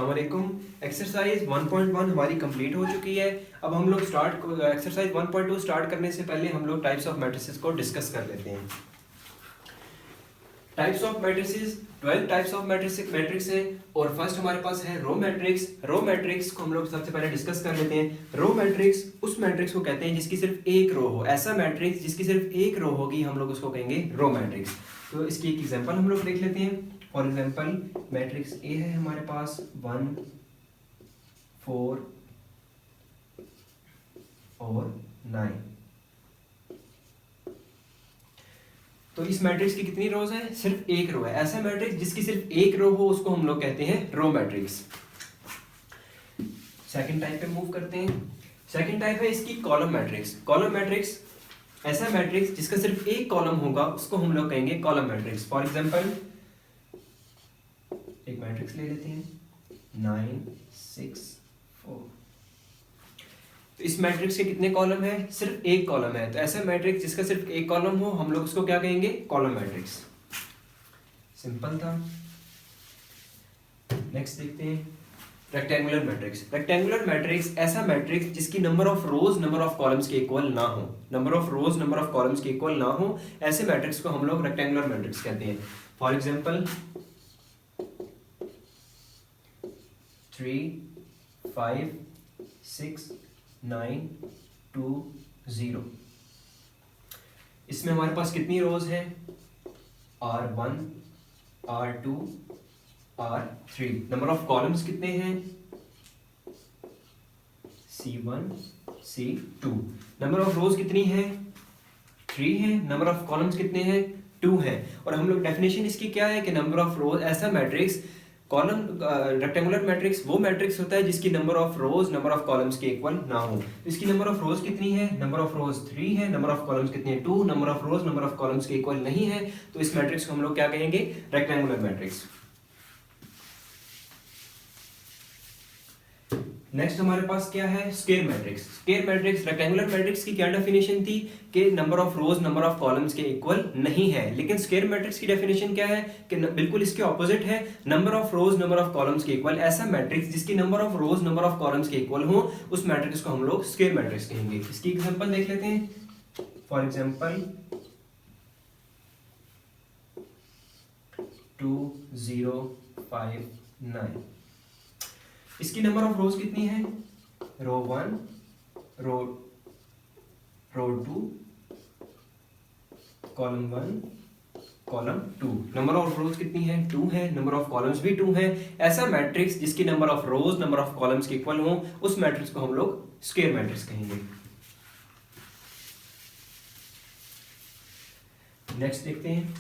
अस्सलाम वालेकुम। एक्सरसाइज 1.1 हमारी कंप्लीट हो चुकी है। अब हम लोग एक्सरसाइज 1.2 स्टार्ट करने से पहले हम लोग टाइप्स ऑफ मैट्रिसेस को डिस्कस कर लेते हैं। Types of matrices 12 types of matrix है और फर्स्ट हमारे पास है रो मैट्रिक्स। रो मैट्रिक्स को हम लोग सबसे पहले डिस्कस कर लेते हैं। रो मैट्रिक्स उस मैट्रिक्स को कहते हैं जिसकी सिर्फ एक रो हो। ऐसा मैट्रिक्स जिसकी सिर्फ एक रो होगी हम लोग उसको कहेंगे रो मैट्रिक्स। तो इसकी एक एग्जांपल हम लोग देख लेते हैं। फॉर एग्जांपल मैट्रिक्स ए है हमारे पास 1 4 और 9। तो इस मैट्रिक्स की कितनी रोज है? सिर्फ एक रो है। ऐसा मैट्रिक्स जिसकी सिर्फ एक रो हो उसको हम लोग कहते हैं रो मैट्रिक्स। सेकंड टाइप पे मूव करते हैं। सेकंड टाइप है इसकी कॉलम मैट्रिक्स। कॉलम मैट्रिक्स ऐसा मैट्रिक्स जिसका सिर्फ एक कॉलम होगा उसको हम लोग कहेंगे कॉलम मैट्रिक्स। फॉर एग्जांपल एक मैट्रिक्स ले लेते हैं 9 6 4। तो इस मैट्रिक्स के कितने कॉलम है? सिर्फ एक कॉलम है। तो ऐसा मैट्रिक्स जिसका सिर्फ एक कॉलम हो हम लोग उसको क्या कहेंगे? Column matrix. सिंपल था। नेक्स्ट देखते हैं रेक्टेंगुलर मैट्रिक्स। रेक्टेंगुलर मैट्रिक्स ऐसा मैट्रिक्स जिसकी number of rose number of columns के इक्वल ना हो। Number of rose number of columns के इक्वल ना हो ऐसे मैट्रिक्स को हम लोग रेक्टेंगुलर मैट्रिक्स कहते हैं। For example 3 5 6 9 2 0। इसमें हमारे पास कितनी रोज हैं? R1 R2 R3। Number of columns कितने हैं? C1 C2। नंबर ऑफ रोज कितनी है? 3 है। नंबर ऑफ कॉलम्स कितने हैं? 2 हैं। और हम लोग डेफिनेशन इसकी क्या है कि नंबर ऑफ रोज ऐसा मैट्रिक्स कॉलम रेक्टेंगुलर मैट्रिक्स वो मैट्रिक्स होता है जिसकी number of rose number of columns के इक्वल ना हो। इसकी नंबर ऑफ रोज कितनी है? नंबर ऑफ रोज 3 है। नंबर ऑफ कॉलम्स कितने हैं? 2। Number of rose number of columns के इक्वल नहीं है तो इस मैट्रिक्स को हम लोग क्या कहेंगे? Rectangular matrix. नेक्स्ट हमारे पास क्या है? Square matrix. Square matrix rectangular matrix की क्या डेफिनेशन थी कि number of rose number of columns के इक्वल नहीं है। लेकिन स्क्वायर मैट्रिक्स की डेफिनेशन क्या है कि बिल्कुल इसके ऑपोजिट है, number of rose number of columns के इक्वल। ऐसा मैट्रिक्स जिसकी number of rose number of columns के इक्वल हो उस मैट्रिक्स को हम लोग स्क्वायर मैट्रिक्स कहेंगे। इसकी एग्जांपल देख लेते हैं। For example 2 0 5 9। इसकी नंबर ऑफ रोज कितनी है? रो 1 रो 2 कॉलम 1 कॉलम 2। नंबर ऑफ रोज कितनी है? 2 है। नंबर ऑफ कॉलम्स भी 2 है। ऐसा मैट्रिक्स जिसकी number of rose number of columns के इक्वल हो उस मैट्रिक्स को हम लोग स्क्वायर मैट्रिक्स कहेंगे। नेक्स्ट देखते हैं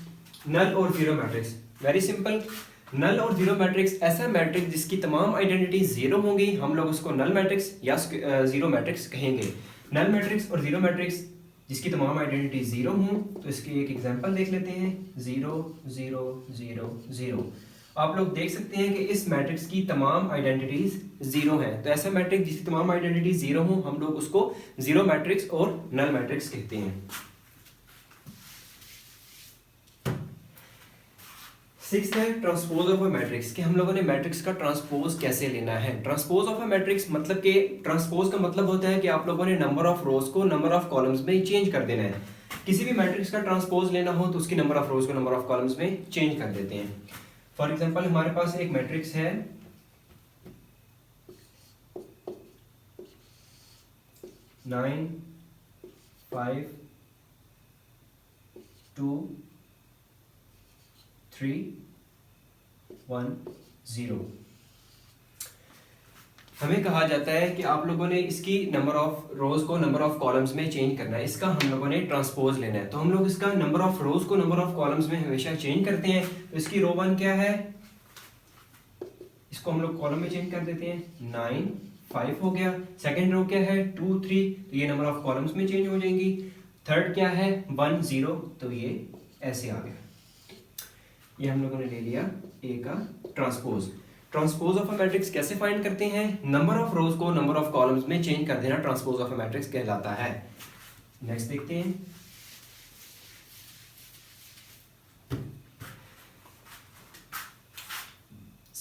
नल और zero matrix. Very simple. Null और जीरो मैट्रिक्स ऐसा मैट्रिक्स जिसकी तमाम आइडेंटिटी जीरो होंगी हम लोग उसको नल मैट्रिक्स या जीरो मैट्रिक्स कहेंगे। नल मैट्रिक्स और जीरो मैट्रिक्स जिसकी तमाम आइडेंटिटी जीरो हों तो इसकी एक एग्जांपल देख लेते हैं 0 0 0 0। आप लोग देख सकते हैं कि इस मैट्रिक्स की तमाम आइडेंटिटीज जीरो हैं। तो ऐसा मैट्रिक्स जिसकी तमाम आइडेंटिटी जीरो हो हम लोग उसको जीरो मैट्रिक्स और नल मैट्रिक्स कहते हैं। सिक्स्थ है ट्रांसपोज ऑफ अ मैट्रिक्स कि हम लोगों ने मैट्रिक्स का ट्रांसपोज कैसे लेना है। ट्रांसपोज ऑफ अ मैट्रिक्स मतलब कि ट्रांसपोज का मतलब होता है कि आप लोगों ने नंबर ऑफ रोज को नंबर ऑफ कॉलम्स में चेंज कर देना है। किसी भी मैट्रिक्स का ट्रांसपोज लेना हो तो उसकी नंबर ऑफ रोज को नंबर ऑफ कॉलम्स में चेंज कर देते हैं। फॉर एग्जांपल हमारे पास एक मैट्रिक्स है 9 5 2 3 1 0। हमें कहा जाता है कि आप लोगों ने इसकी नंबर ऑफ रोज को नंबर ऑफ कॉलम्स में चेंज करना है। इसका हम लोगों ने ट्रांसपोज लेना है। तो हम लोग इसका नंबर ऑफ रोज को नंबर ऑफ कॉलम्स में हमेशा चेंज करते हैं। तो इसकी रो 1 क्या है? इसको हम लोग कॉलम में चेंज कर देते हैं 9 5 हो गया। सेकंड रो क्या है? 2 3। तो ये नंबर ऑफ कॉलम्स में चेंज हो जाएंगी। थर्ड क्या है? 1 0। तो ये ऐसे आ गया। ये हम लोगों ने ले लिया ए का transpose. Transpose of a matrix कैसे फाइंड करते हैं? नंबर ऑफ रोज को नंबर ऑफ कॉलम्स में चेंज कर देना ट्रांसपोज ऑफ अ मैट्रिक्स कहलाता है। नेक्स्ट देखते हैं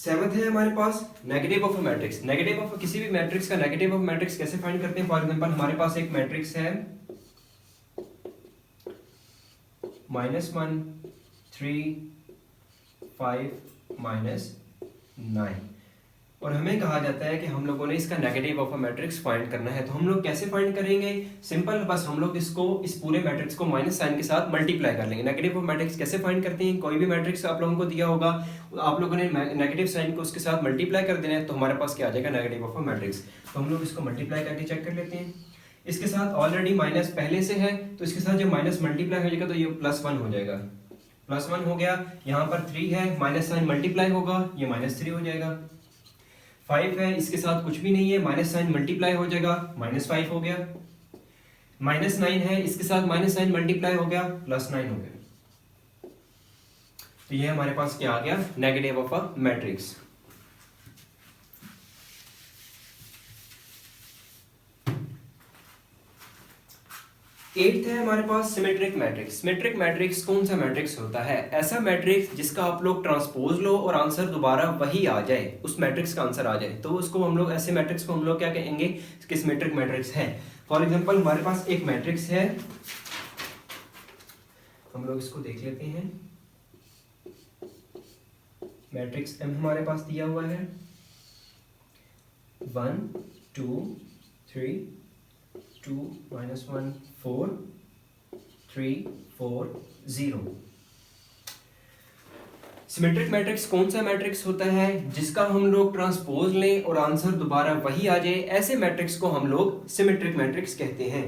सेवंथ है हमारे पास negative of a matrix. Negative of किसी भी मैट्रिक्स का नेगेटिव ऑफ मैट्रिक्स कैसे फाइंड करते हैं? फॉर एग्जांपल हमारे पास एक मैट्रिक्स है -1 3 5 -9 और हमें कहा जाता है कि हम लोगों ने इसका negative of a matrix find करना है। तो हम लोग कैसे फाइंड करेंगे? सिंपल, बस हम लोग इसको इस पूरे मैट्रिक्स को माइनस साइन के साथ मल्टीप्लाई कर लेंगे। नेगेटिव ऑफ मैट्रिक्स कैसे फाइंड करते हैं? कोई भी मैट्रिक्स आप लोगों को दिया होगा, आप लोगों ने नेगेटिव साइन को उसके साथ मल्टीप्लाई कर देना है, तो हमारे पास क्या आ जाएगा? Negative of a matrix. तो हम लोग इसको मल्टीप्लाई करके चेक कर लेते हैं। इसके साथ ऑलरेडी माइनस पहले से है, तो इसके साथ जब माइनस मल्टीप्लाई हो जाएगा तो ये +1 हो जाएगा। +1 हो गया, यहाँ पर 3 है, माइनस साइन मल्टीप्लाई होगा, ये -3 हो जाएगा। 5 है, इसके साथ कुछ भी नहीं है, माइनस साइन मल्टीप्लाई हो जाएगा, -5 हो गया। -9 है, इसके साथ माइनस साइन मल्टीप्लाई हो गया, +9 हो गया। तो ये हमारे पास क्या आ गया? Negative of a matrix. Eighth है हमारे पास सिमेट्रिक मैट्रिक्स। सिमेट्रिक मैट्रिक्स कौन सा मैट्रिक्स होता है? ऐसा मैट्रिक्स जिसका आप लोग ट्रांसपोज लो और आंसर दोबारा वही आ जाए, उस मैट्रिक्स का आंसर आ जाए, तो उसको हम लोग, ऐसे मैट्रिक्स को हम लोग क्या कहेंगे? कि सिमेट्रिक मैट्रिक्स है। फॉर एग्जांपल हमारे पास एक मैट्रिक्स है, हम लोग इसको देख लेते हैं। मैट्रिक्स M हमारे पास दिया हुआ है 1 2 3 2 -1 4 3 4 0। सिमेट्रिक मैट्रिक्स कौन सा मैट्रिक्स होता है? जिसका हम लोग ट्रांसपोज लें और आंसर दोबारा वही आ जाए, ऐसे मैट्रिक्स को हम लोग सिमेट्रिक मैट्रिक्स कहते हैं।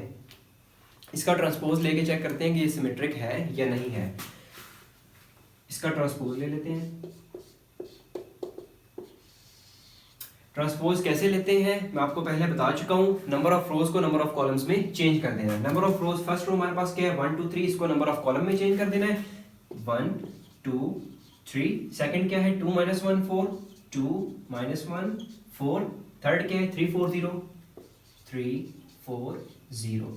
इसका ट्रांसपोज लेके चेक करते हैं कि ये सिमेट्रिक है या नहीं है। इसका ट्रांसपोज ले लेते हैं। ट्रांसपोज कैसे लेते हैं मैं आपको पहले बता चुका हूं। नंबर ऑफ रोज को नंबर ऑफ कॉलम्स में चेंज कर देना है। Number of rows, first row हमारे पास क्या है? 1 2 3, इसको नंबर ऑफ कॉलम में चेंज कर देना है। 1 2 3। सेकंड क्या है? 2 -1 4 2 -1 4। थर्ड क्या है? 3 4 0 3 4 0।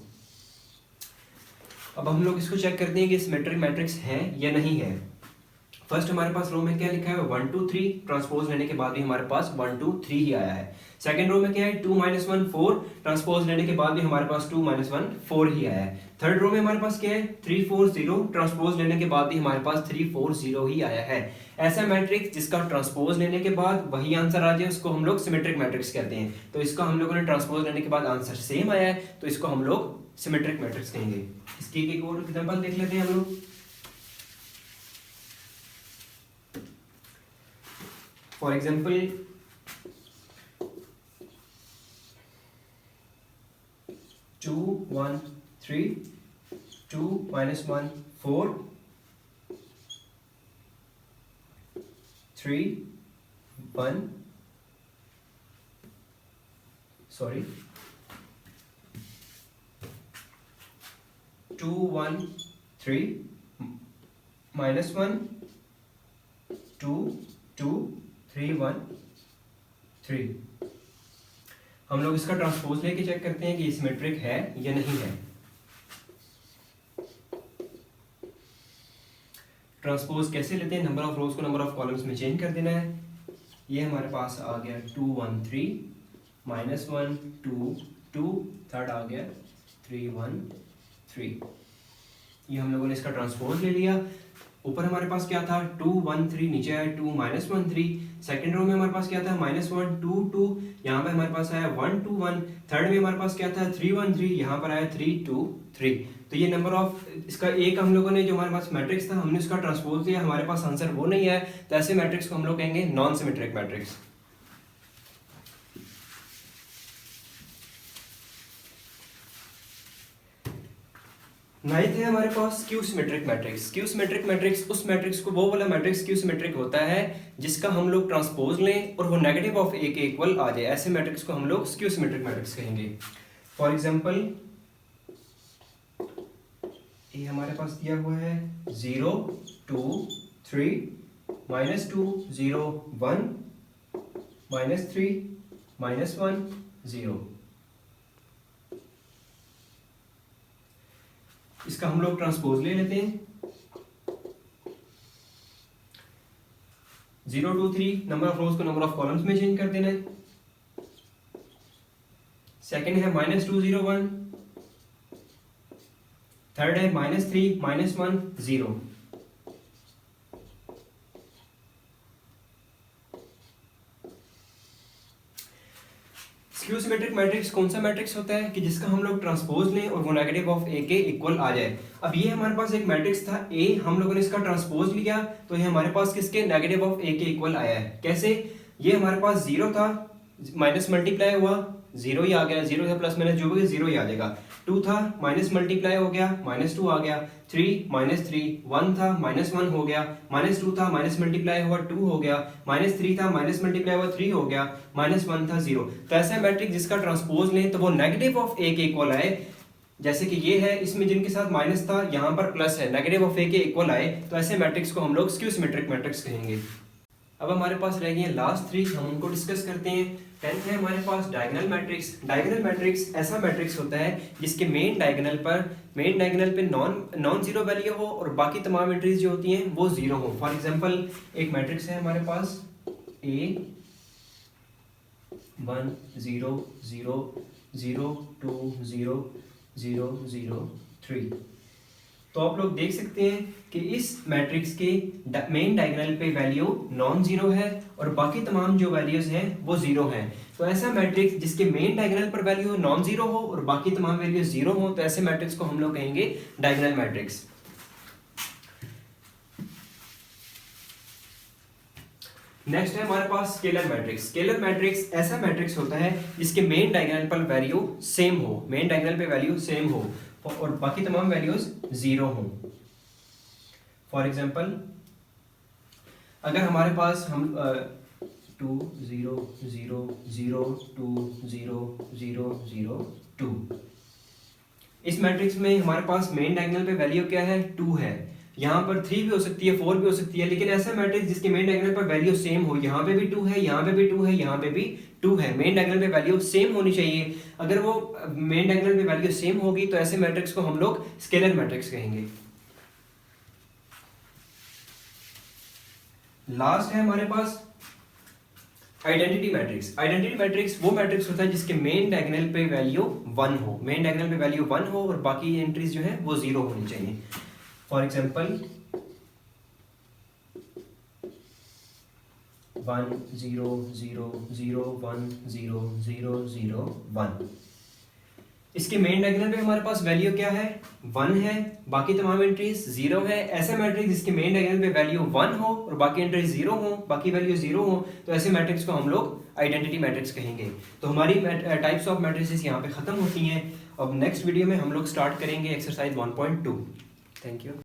अब हम लोग इसको चेक करते हैं कि सिमेट्रिक मैट्रिक्स है या नहीं है। फर्स्ट हमारे पास रो में क्या लिखा है? 1 2 3। ट्रांसपोज लेने के बाद भी हमारे पास 1 2 3 ही आया है। सेकंड रो में क्या है? 2 -1 4। ट्रांसपोज लेने के बाद भी हमारे पास 2 -1 4 ही आया है। थर्ड रो में हमारे पास क्या है? 3 4 0। ट्रांसपोज लेने के बाद भी हमारे पास 3 4 0 ही आया है। ऐसा मैट्रिक्स जिसका ट्रांसपोज लेने के बाद वही आंसर आ जाए, उसको हम लोग सिमेट्रिक मैट्रिक्स कहते हैं। तो इसका हम लोगों ने ट्रांसपोज लेने के बाद आंसर सेम आया है, तो इसको हम लोग सिमेट्रिक मैट्रिक्स कहेंगे। इसकी एक और एग्जांपल देख लेते हैं हम लोग। For example, 2 1 3 2 -1 4 3 1 sorry 2 1 3 -1 2 2 3 1 3। हम लोग इसका ट्रांसपोज लेके चेक करते हैं कि सिमेट्रिक है या नहीं है। ट्रांसपोज कैसे लेते हैं? नंबर ऑफ रोज को नंबर ऑफ कॉलम्स में चेंज कर देना है। ये हमारे पास आ गया 2 1 3 -1 2 2। थर्ड आ गया 3 1 3। ये हम लोगों ने इसका ट्रांसपोज ले लिया। ऊपर हमारे पास क्या था? 2 1 3, नीचे आया 2 -1 3। सेकंड रो में हमारे पास क्या था? -1 2 2। यहाँ पे हमारे पास आया 1 2 1। थर्ड में हमारे पास क्या था? 3 1 3। यहाँ पर आया 3 2 3। तो ये नंबर ऑफ, इसका एक हम लोगों ने, जो हमारे पास मैट्रिक्स था, हमने उसका ट्रांसपोज दिया, हमारे पास आंसर वो नहीं है, तो ऐसे मैट्रिक्स को हम लोग कहेंगे नॉन सिमेट्रिक मैट्रिक्स। नाइन्थ है हमारे पास skew symmetric matrix. Skew symmetric matrix उस मैट्रिक्स को, वो वाला मैट्रिक्स स्क्यू सिमेट्रिक होता है जिसका हम लोग ट्रांसपोज लें और वो नेगेटिव ऑफ ए के इक्वल आ जाए, ऐसे मैट्रिक्स को हम लोग स्क्यू सिमेट्रिक मैट्रिक्स कहेंगे। फॉर एग्जांपल ये हमारे पास दिया हुआ है 0 2 3 -2 0 1 -3 -1 0। इसका हम लोग ट्रांसपोज ले लेते हैं। 0 2 3 नंबर ऑफ रोज को नंबर ऑफ कॉलम्स में चेंज कर देना है। सेकंड है -2 0 1, थर्ड है -3 -1 0। स्क्यू सिमेट्रिक मैट्रिक्स कौन सा मैट्रिक्स होता है कि जिसका हम लोग ट्रांसपोज लें और वो नेगेटिव ऑफ ए के इक्वल आ जाए। अब ये हमारे पास एक मैट्रिक्स था ए, हम लोगों ने इसका ट्रांसपोज लिया तो ये हमारे पास किसके नेगेटिव ऑफ ए के इक्वल आया है। कैसे? ये हमारे पास 0 था, माइनस मल्टीप्लाई हुआ 0 ही आ गया, 0 से प्लस माइनस जो भी 0 ही आ जाएगा। 2 था, माइनस मल्टीप्लाई हो गया, -2 आ गया। 3 -3, 1 था, -1 हो गया। -2 था, माइनस मल्टीप्लाई हुआ 2 हो गया। -3 था, माइनस मल्टीप्लाई हुआ 3 हो गया। -1 था 0। तो ऐसा मैट्रिक्स जिसका ट्रांसपोज लें तो वो नेगेटिव ऑफ ए के इक्वल आए, जैसे कि ये है, इसमें जिनके साथ माइनस था यहाँ पर प्लस है, नेगेटिव ऑफ ए के इक्वल आए, तो ऐसे मैट्रिक्स को हम लोग स्क्यू सिमेट्रिक मैट्रिक्स कहेंगे। अब हमारे पास रह गए लास्ट 3, हम उनको डिस्कस करते हैं। 10th है हमारे पास डायगोनल मैट्रिक्स। डायगोनल मैट्रिक्स ऐसा मैट्रिक्स होता है जिसके मेन डायगोनल पे नॉन जीरो वैल्यू हो और बाकी तमाम एंट्रीज जो होती हैं वो 0 हो। फॉर एग्जांपल एक मैट्रिक्स है हमारे पास A 1 0 0 0 2 0 0 0 3। तो आप लोग देख सकते हैं कि इस मैट्रिक्स के मेन डायगोनल पे वैल्यू नॉन जीरो है और बाकी तमाम जो वैल्यूज हैं वो 0 हैं। तो ऐसा मैट्रिक्स जिसके मेन डायगोनल पर वैल्यू नॉन जीरो हो और बाकी तमाम वैल्यूज 0 हो, तो ऐसे मैट्रिक्स को हम लोग कहेंगे डायगोनल मैट्रिक्स। नेक्स्ट है हमारे पास स्केलर मैट्रिक्स। स्केलर मैट्रिक्स ऐसा मैट्रिक्स होता है जिसके मेन डायगोनल पर वैल्यू सेम हो, मेन डायगोनल पे वैल्यू सेम हो और बाकी तमाम वैल्यूज 0 हो। फॉर एग्जांपल अगर हमारे पास हम 2 0 0 0 2 0 0 0 2, इस मैट्रिक्स में हमारे पास मेन डायगोनल पे वैल्यू क्या है? 2 है। यहाँ पर 3 भी हो सकती है, 4 भी हो सकती है, लेकिन ऐसा मैट्रिक्स जिसके मेन डायगोनल पर वैल्यू सेम हो, यहाँ पे भी 2 है, यहाँ पे भी 2 है, यहाँ पे भी 2 है, मेन डायगोनल पे वैल्यू सेम होनी चाहिए। अगर वो मेन डायगोनल पे वैल्यू सेम होगी तो ऐसे मैट्रिक्स को हम लोग स्केलर मैट्रिक्स कहेंगे। लास्ट है हमारे पास आइडेंटिटी मैट्रिक्स। आइडेंटिटी मैट्रिक्स वो मैट्रिक्स होता है जिसके मेन डायगोनल पे वैल्यू 1 हो, मेन डायगोनल पे वैल्यू 1 हो और बाकी एंट्रीज जो है वो 0 होनी चाहिए। फॉर एग्जाम्पल 1 0 0 0 1 0 0 0 1, इसके मेन डायगोनल पे हमारे पास वैल्यू क्या है? 1 है, बाकी तमाम एंट्रीज 0 है। ऐसे मैट्रिक्स जिसके मेन डायगोनल पे वैल्यू 1 हो और बाकी एंट्रीज 0 हो, बाकी वैल्यू 0 हो, तो ऐसे मैट्रिक्स को हम लोग आइडेंटिटी मैट्रिक्स कहेंगे। तो हमारी टाइप्स ऑफ मैट्रिसेस यहाँ पे खत्म होती हैं। अब नेक्स्ट वीडियो में हम लोग स्टार्ट करेंगे एक्सरसाइज 1.2। Thank you.